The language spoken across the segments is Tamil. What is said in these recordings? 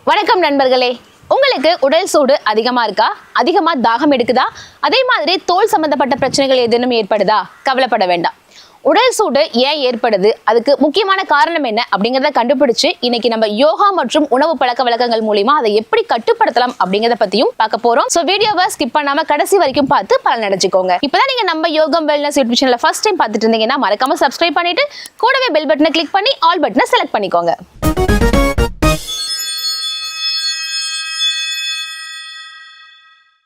வணக்கம் நண்பர்களே. உங்களுக்கு உடல் சூடு அதிகமா இருக்கா? அதிகமா தாகம் எடுக்குதா? அதே மாதிரி தோல் சம்பந்தப்பட்ட பிரச்சனைகள் ஏதேனும் ஏற்படுதா? கவலைப்பட வேண்டாம். உடல் சூடு ஏன் ஏற்படுது, அதுக்கு முக்கியமான காரணம் என்ன அப்படிங்கிறத கண்டுபிடிச்சு இன்னைக்கு நம்ம யோகா மற்றும் உணவு பழக்க வழக்கங்கள் மூலியமா அதை எப்படி கட்டுப்படுத்தலாம் அப்படிங்கறத பத்தியும் பார்க்க போறோம். சோ வீடியோவை ஸ்கிப் பண்ணாம கடைசி வரைக்கும் பார்த்து பலன் அடைஞ்சுக்கோங்க. இப்பதான் நீங்க நம்ம யோகம் வெல்னஸ் யூடியூப் சேனலை ஃபர்ஸ்ட் டைம் பார்த்துட்டு இருந்தீங்கன்னா மறக்காம சப்ஸ்கிரைப் பண்ணிட்டு கூடவே பெல் பட்டனை கிளிக் பண்ணி ஆல் பட்டனை செலக்ட் பண்ணிக்கோங்க.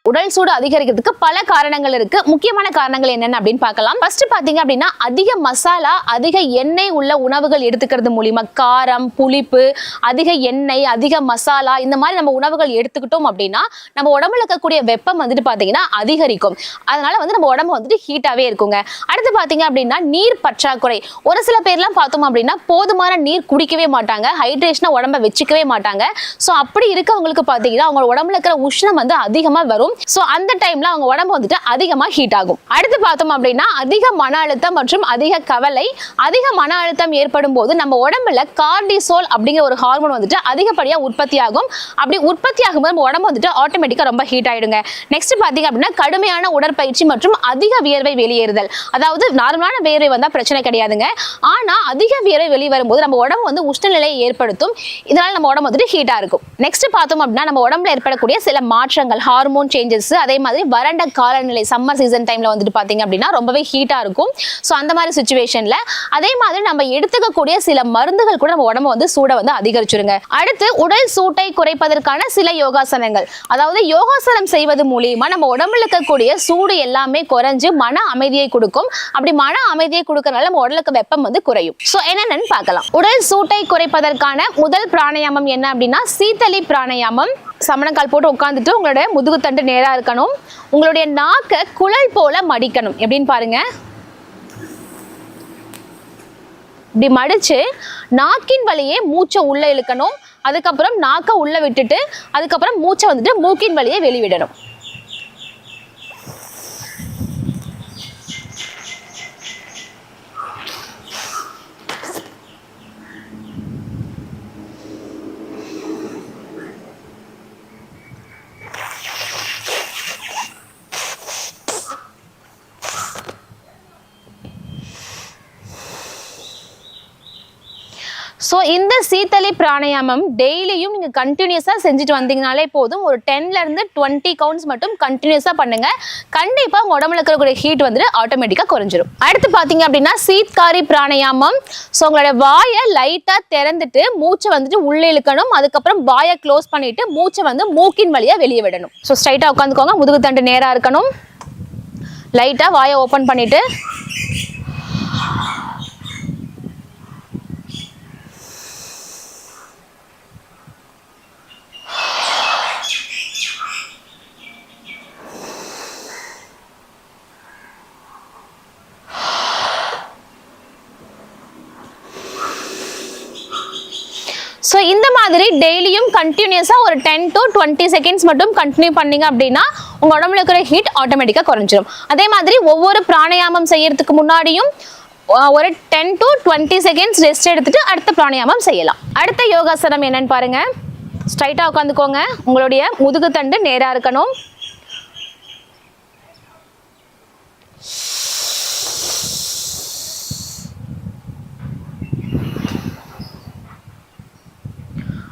உடல் சூடு அதிகரிக்கிறதுக்கு பல காரணங்கள் இருக்கு. முக்கியமான காரணங்கள் என்னென்ன அப்படின்னு பார்க்கலாம். ஃபர்ஸ்ட் பாத்தீங்க அப்படின்னா அதிக மசாலா, அதிக எண்ணெய் உள்ள உணவுகள் எடுத்துக்கிறது மூலியமா, காரம், புளிப்பு, அதிக எண்ணெய், அதிக மசாலா இந்த மாதிரி நம்ம உணவுகள் எடுத்துக்கிட்டோம் அப்படின்னா நம்ம உடம்புல இருக்கக்கூடிய வெப்பம் பாத்தீங்கன்னா அதிகரிக்கும். அதனால நம்ம உடம்பு ஹீட்டாவே இருக்குங்க. அடுத்து பாத்தீங்க அப்படின்னா நீர் பற்றாக்குறை. ஒரு சில பேர்லாம் பார்த்தோம் அப்படின்னா போதுமான நீர் குடிக்கவே மாட்டாங்க, ஹைட்ரேஷனா உடம்ப வச்சுக்கவே மாட்டாங்க. சோ அப்படி இருக்கவங்களுக்கு பாத்தீங்கன்னா அவங்க உடம்புல இருக்கிற உஷ்ணம் அதிகமா வரும். சோ அந்த டைம்ல அவங்க உடம்பு அதிகமா ஹீட் ஆகும். அடுத்து பார்த்தோம் அப்படின்னா அதிக மன அழுத்தம் மற்றும் அதிக கவலை. அதிக மன அழுத்தம் ஏற்படும் போது நம்ம உடம்புல கார்டிசோல் அப்படிங்கிற ஒரு ஹார்மோன் அதிகப்படியா உற்பத்தி ஆகும். அப்படி உற்பத்தி ஆகும்போது நம்ம உடம்பு ஆட்டோமேட்டிக்கா ரொம்ப ஹீட் ஆயிடுங்க. நெக்ஸ்ட் பாத்தீங்க அப்படின்னா கடுமையான உடற்பயிற்சி மற்றும் அதிக வியர்வை வெளியேறுதல். அதாவது நார்மலான வியர்வை வந்தா பிரச்சனை கிடையாதுங்க. ஆனா அதிக வியர்வை வெளியே வரும்போது நம்ம உடம்பு உஷ்ணநிலையை ஏற்படுத்தும். இதனால நம்ம உடம்பு ஹீட்டா இருக்கும். நெக்ஸ்ட் பார்த்தோம் அப்படின்னா நம்ம உடம்புல ஏற்படக்கூடிய சில மாற்றங்கள், ஹார்மோன் சேஞ்சஸ், அதே மாதிரி வறண்ட காலநிலை, சம்மர் சீசன் டைம்ல பாத்தீங்க அப்படின்னா ரொம்பவே ஹீட்டா இருக்கும். சோ அந்த மாதிரி சிச்சுவேஷன்ல அதே மாதிரி நம்ம எடுத்துக்கக்கூடிய சில மருந்துகள் கூட நம்ம உடம்பு சூட அதிகரிச்சிருங்க. அடுத்து உடல் சூட்டை குறைப்பதற்கான சில யோகாசனங்கள். அதாவது யோகாசனம் செய்வது மூலியமா நம்ம உடம்புல இருக்கக்கூடிய சூடு எல்லாமே குறைஞ்சு மன அமைதியை கொடுக்கும். அப்படி மன அமைதியை கொடுக்கறனால நம்ம உடலுக்கு வெப்பம் குறையும். சோ என்னன்னு பார்க்கலாம். உடல் சூட்டை குறைப்பதற்கான முதல் பிராணாயாமம் என்ன அப்படின்னா சீத்தளி பிராணாயாமம். சமணங்கால் போட்டு உட்காந்துட்டு உங்களுடைய முதுகு தண்டு நேரா இருக்கணும். உங்களுடைய நாக்க குழல் போல மடிக்கணும். எப்படின்னு பாருங்க. இப்படி மடிச்சு நாக்கின் வழியே மூச்சை உள்ள இழுக்கணும். அதுக்கப்புறம் நாக்க உள்ள விட்டுட்டு அதுக்கப்புறம் மூச்சை மூக்கின் வழியே வெளிவிடணும். ஸோ இந்த சீத்தளி பிராணாயாமம் டெய்லியும் நீங்கள் கண்டினியூஸாக செஞ்சுட்டு வந்தீங்கனாலே போதும். ஒரு 10ல இருந்து 20 கவுண்ட்ஸ் மட்டும் கண்டினியூஸாக பண்ணுங்க. கண்டிப்பாக உங்கள் உடம்புல இருக்கக்கூடிய ஹீட் ஆட்டோமேட்டிக்காக குறைஞ்சிரும். அடுத்து பார்த்தீங்க அப்படின்னா சீத்காரி பிராணாயாமம். ஸோ உங்களோட வாயை லைட்டாக திறந்துட்டு மூச்சை உள்ளே இழுக்கணும். அதுக்கப்புறம் வாயை க்ளோஸ் பண்ணிட்டு மூச்சை மூக்கின் வழியாக வெளியே விடணும். ஸோ ஸ்ட்ரைட்டாக உட்காந்துக்கோங்க. முதுகு தண்டு நேராக இருக்கணும். லைட்டாக வாயை ஓப்பன் பண்ணிட்டு ஸோ இந்த மாதிரி டெய்லியும் கண்டினியூஸாக ஒரு 10 to 20 செகண்ட்ஸ் மட்டும் கண்டினியூ பண்ணீங்க அப்படின்னா உங்கள் உடம்புல இருக்கிற ஹீட் ஆட்டோமேட்டிக்காக குறைஞ்சிரும். அதே மாதிரி ஒவ்வொரு பிராணாயாமம் செய்யறதுக்கு முன்னாடியும் ஒரு 10 to 20 செகண்ட்ஸ் ரெஸ்ட் எடுத்துட்டு அடுத்த பிராணாயாமம் செய்யலாம். அடுத்த யோகாசனம் என்னன்னு பாருங்க. ஸ்ட்ரைட்டாக உட்காந்துக்கோங்க. உங்களுடைய முதுகு தண்டு நேராக இருக்கணும்.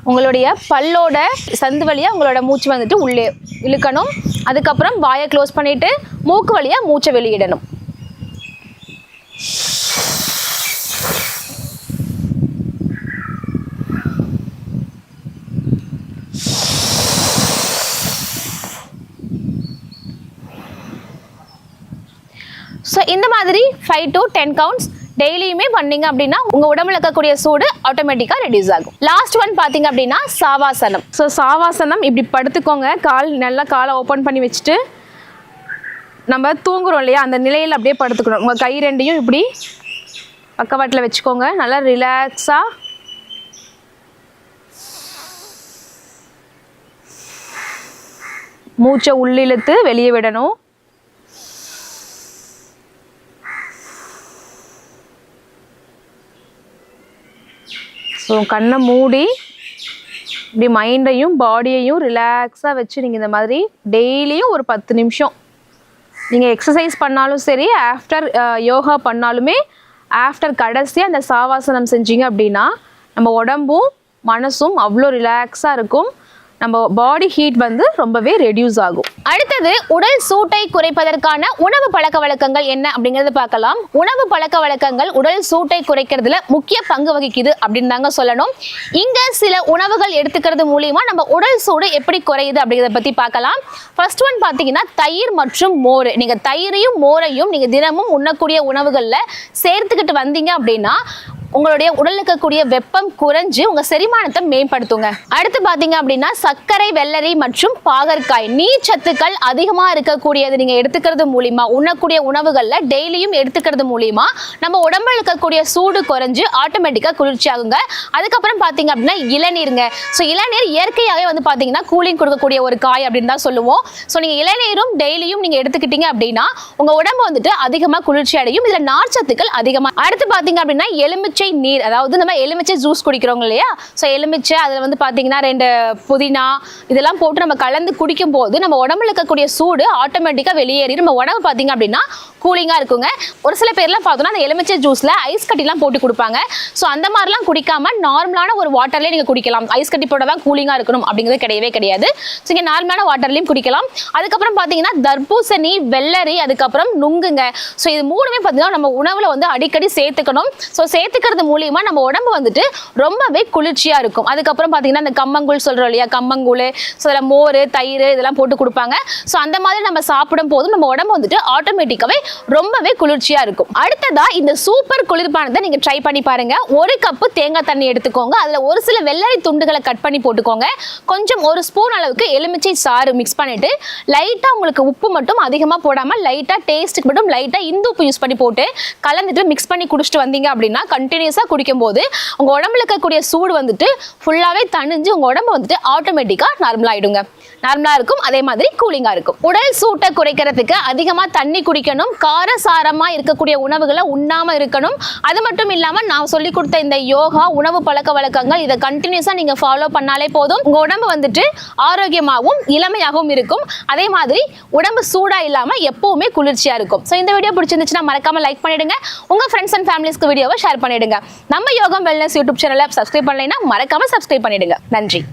உங்களுடைய பல்லோட சந்து வழியா உங்களோட மூச்சு உள்ளே இழுக்கணும். அதுக்கப்புறம் வாயை க்ளோஸ் பண்ணிட்டு மூக்கு வழியா மூச்சை வெளியிடணும். ஸோ இந்த மாதிரி 5 to 10 கவுண்ட்ஸ் டெய்லியுமே பண்ணீங்க அப்படின்னா உங்க உடம்புல இருக்கக்கூடிய சூடு ஆட்டோமேட்டிக்கா ரெடியூஸ் ஆகும். லாஸ்ட் ஒன் பாத்தீங்க அப்படின்னா சாவாசனம். ஸோ சாவாசனம் இப்படி படுத்துக்கோங்க. நல்லா காலை ஓப்பன் பண்ணி வச்சுட்டு நம்ம தூங்குறோம் இல்லையா, அந்த நிலையில் அப்படியே படுத்துக்கணும். உங்கள் கை ரெண்டையும் இப்படி பக்கவாட்டில் வச்சுக்கோங்க. நல்லா ரிலாக்ஸாக மூச்சை உள்ளிழுத்து வெளியே விடணும். ஸோ கண்ணை மூடி இப்படி மைண்டையும் பாடியையும் ரிலாக்ஸாக வச்சு நீங்கள் இந்த மாதிரி டெய்லியும் ஒரு 10 நிமிஷம் நீங்கள் எக்ஸசைஸ் பண்ணாலும் சரி, ஆஃப்டர் யோகா பண்ணாலுமே ஆஃப்டர் கடைசியாக அந்த சாவாசனம் செஞ்சீங்க அப்படின்னா நம்ம உடம்பும் மனசும் அவ்வளோ ரிலாக்ஸாக இருக்கும். நம்ம பாடி ஹீட் வந்து ரொம்பவே ரெடியூஸ் ஆகும். அடுத்தது உடல் சூட்டை குறைப்பதற்கான உணவு பழக்க வழக்கங்கள் என்ன அப்படிங்கறத பார்க்கலாம். உணவு பழக்க வழக்கங்கள் உடல் சூட்டை குறைக்கிறதுல முக்கிய பங்கு வகிக்குது அப்படின்னு தாங்க சொல்லணும். இங்க சில உணவுகள் எடுத்துக்கிறது மூலியமா நம்ம உடல் சூடு எப்படி குறையுது அப்படிங்கறத பத்தி பார்க்கலாம். ஃபர்ஸ்ட் ஒன் பாத்தீங்கன்னா தயிர் மற்றும் மோர். நீங்க தயிரையும் மோரையும் நீங்க தினமும் உண்ணக்கூடிய உணவுகள்ல சேர்த்துக்கிட்டு வந்தீங்க அப்படின்னா உங்களுடைய உடல் இருக்கக்கூடிய வெப்பம் குறைஞ்சு உங்க செரிமானத்தை மேம்படுத்துங்க. அடுத்து பாத்தீங்க அப்படின்னா சர்க்கரை, வெள்ளரி மற்றும் பாகற்காய் நீர் சத்துக்கள் அதிகமா இருக்கக்கூடியது நீங்க எடுத்துக்கிறது மூலியமா, உண்ணக்கூடிய உணவுகள்ல டெய்லியும் எடுத்துக்கிறது மூலியமா நம்ம உடம்புல இருக்கக்கூடிய சூடு குறைஞ்சு ஆட்டோமேட்டிக்கா குளிர்ச்சி ஆகுங்க. அதுக்கப்புறம் பாத்தீங்க அப்படின்னா இளநீருங்க. ஸோ இளநீர் இயற்கையாகவே வந்து பாத்தீங்கன்னா கூலிங் கொடுக்கக்கூடிய ஒரு காய் அப்படின்னு தான் சொல்லுவோம். ஸோ நீங்க இளநீரும் டெய்லியும் நீங்க எடுத்துக்கிட்டீங்க அப்படின்னா உங்க உடம்பு வந்துட்டு அதிகமா குளிர்ச்சி அடையும். இதுல நார்ச்சத்துக்கள் அதிகமா. அடுத்து பாத்தீங்க அப்படின்னா எலுமிச்சை நீர், அதாவது நம்ம எலுமிச்சை ஜூஸ் குடிக்கிறோம் இல்லையா, ஸோ எலுமிச்சை அதில் வந்து பார்த்தீங்கன்னா 2 புதினா இதெல்லாம் போட்டு நம்ம கலந்து குடிக்கும் போது நம்ம உடம்புல இருக்கக்கூடிய சூடு ஆட்டோமேட்டிக்காக வெளியேறி நம்ம உடம்பு பார்த்தீங்க அப்படின்னா கூலிங்காக இருக்குங்க. ஒரு சில பேர்லாம் பார்த்தோன்னா அந்த எலுமிச்சை ஜூஸில் ஐஸ் கட்டிலாம் போட்டு கொடுப்பாங்க. ஸோ அந்த மாதிரிலாம் குடிக்காம நார்மலான ஒரு வாட்டர்லேயே நீங்கள் குடிக்கலாம். ஐஸ் கட்டி போட தான் கூலிங்காக இருக்கணும் அப்படிங்கிறது கிடையவே கிடையாது. ஸோ இங்கே நார்மலான வாட்டர்லையும் குடிக்கலாம். அதுக்கப்புறம் பார்த்தீங்கன்னா தர்பூசணி, வெள்ளரி, அதுக்கப்புறம் நுங்குங்க. ஸோ இது மூணுமே பார்த்தீங்கன்னா நம்ம உணவில் வந்து அடிக்கடி சேர்த்துக்கணும். ஸோ சேர்த்துக்கிறது மூலியமா நம்ம உடம்பு வந்துட்டு ரொம்பவே குளிர்ச்சியா இருக்கும். அதுக்கப்புறம் பாத்தீங்கன்னா இந்த கம்மங்கூழ் சொல்றோம் இல்லையா, கம்மங்கூழ், ஸோ அதில் மோர், தயிர் இதெல்லாம் போட்டு கொடுப்பாங்க. ஸோ அந்த மாதிரி நம்ம சாப்பிடும் போது நம்ம உடம்பு வந்துட்டு ஆட்டோமேட்டிக்காவே ரொம்பவே குளிர்ச்சியா இருக்கும். அடுத்ததா இந்த சூப்பர் குளிர்பானத்தை நீங்க ட்ரை பண்ணி பாருங்க. 1 கப்பு தேங்காய் தண்ணி எடுத்துக்கோங்க. அதுல ஒரு சில வெள்ளரி துண்டுகளை கட் பண்ணி போட்டுக்கோங்க. கொஞ்சம் 1 ஸ்பூன் அளவுக்கு எலுமிச்சை சாறு மிக்ஸ் பண்ணிட்டு லைட்டா உங்களுக்கு உப்பு மட்டும் அதிகமா போடாம லைட்டா டேஸ்ட்டுக்கு மட்டும் லைட்டா இந்து உப்பு யூஸ் பண்ணி போட்டு கலந்துட்டு மிக்ஸ் பண்ணி குடிச்சிட்டு வந்தீங்க அப்படின்னா கண்டினியூஸா குடிக்கும் போது உங்க உடம்புல இருக்கக்கூடிய சூடு வந்துட்டு ஃபுல்லாவே தணிஞ்சு உங்க உடம்பு வந்துட்டு ஆட்டோமேட்டிக்கா நார்மல் ஆயிடுங்க. நார்மலா இருக்கும், அதே மாதிரி கூலிங்கா இருக்கும். உடல் சூட்டை குறைக்கிறதுக்கு அதிகமா தண்ணி குடிக்கணும். காரசாரமா இருக்கக்கூடிய உணவுகளை உண்ணாம இருக்கணும். அது மட்டும் இல்லாம நான் சொல்லி கொடுத்த இந்த யோகா உணவு பழக்க வழக்கங்கள் இதை கண்டினியூஸா நீங்க ஃபாலோ பண்ணாலே போதும். உங்க உடம்பு வந்துட்டு ஆரோக்கியமாகவும் இளமையாகவும் இருக்கும். அதே மாதிரி உடம்பு சூடா இல்லாம எப்பவுமே குளிர்ச்சியா இருக்கும். ஸோ இந்த வீடியோ பிடிச்சிருந்துச்சுன்னா மறக்காம லைக் பண்ணிடுங்க. உங்க ஃப்ரெண்ட்ஸ் அண்ட் ஃபேமிலிஸ்க்கு வீடியோவை ஷேர் பண்ணிடுங்க. நம்ம யோகம் வெல்னஸ் யூடியூப் சேனலை சப்ஸ்கிரைப் பண்ணலைன்னா மறக்காம சப்ஸ்கிரைப் பண்ணிடுங்க. நன்றி.